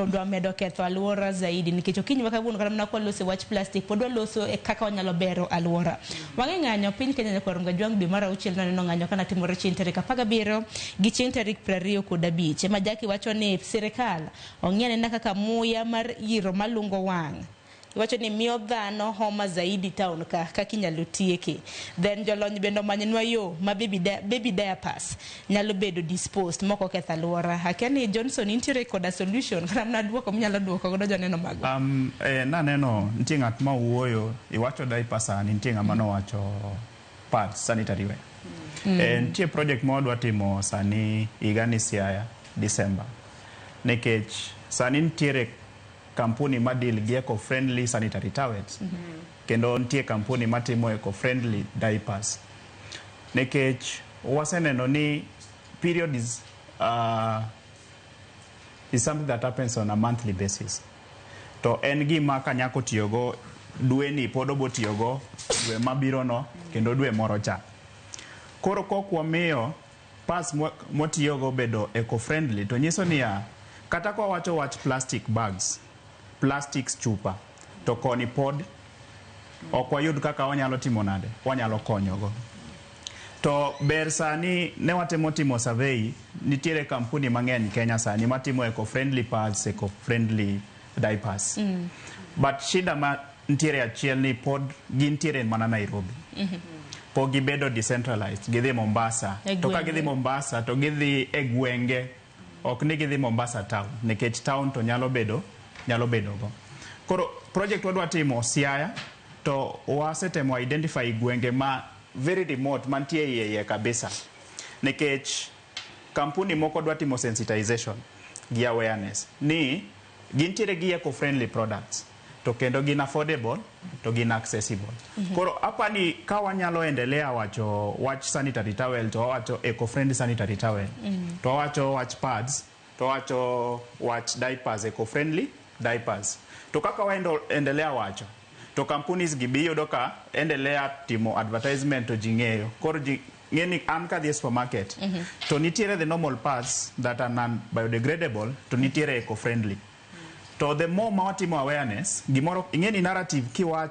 Ndo amedo ketho aluora zaidi nikech okinyi makabuno kana mnakwa loso wach plastic podwa loso e kaka wanyalo bero aluora. Wange ng'anyo piny Kenya nyakwaronga jwang' dwe mar auchiel naneno ng'anyo kana timore chieng' tarik 17 gi chieng' tarik 25 ema Jackie wacho ni sirikal ong'iane na kaka muya mar yiro malungo wang'. Iwacho ni miyo dhano homa zaidi town ka kinyalo tieke. Then jolony bendo manyenwa yo ma baby diapers nyalo bedo disposed moko ketho aluora. Hakeni Johnson intiere koda solution kana mna duoko mnyalo duoko godo joneno mago. Naneno nitie ng'at ma wuoyo iwacho diapers ani nitie ng'ama nowacho pads sanitary wear. Nitie project ma wadwa timo sani igani Siaya December. Nekech sani nitiere kampuni ma deal gi eco-friendly sanitary towels. Kendo nitie kampuni matimo eco-friendly diapers. Nekech waseneno ni period is something that happens on a monthly basis. To en gima ka nyako tiyogo dwe ni pod obo tiyogo dwe mabiro no kendo dwe moro cha. Koro kokwa miyo pads motiyogo bedo eco-friendly to nyiso niya kata kwa wacho wach plastic bags, plastics chupa to koni pod okwa yud kaka wanyalo timo nade wanyalo konyogo. To ber sani ne watemo timo survey nitiere kampuni mang'eny Kenya sani matimo eco-friendly pads, eco-friendly diapers. But shida ma nitiere achiel ni pod gintiere mana Nairobi. Po gibedo decentralized, gidhi Mombasa. To ka gidhi Mombasa to gidhi e gwenge, ok ni gidhi Mombasa town, nekech town to nyalo bedo go. Koro project wadwa timo Siaya to wasetemo identify gwenge ma very remote mantie iye kabisa. Nekech kampuni moko dwa timo sensitization gi awareness ni gintiere gi eco-friendly products to kendo gin affordable to gin accessible. Koro hapa ni ka wanyalo endelea wacho wach sanitary towel to wacho eco-friendly sanitary towel. To wacho wach pads, to wacho wach diapers, eco-friendly diapers. To kaka waendo endelea wacho to companies gibiyo doka endelea timo advertisement to jing'eyo. Koro ng'eni an ka dhi supermarket to nitiere the normal pads that are non-biodegradable to nitiere eco-friendly. To the more ma watimo awareness, gimoro ing'eni narrative kiwacho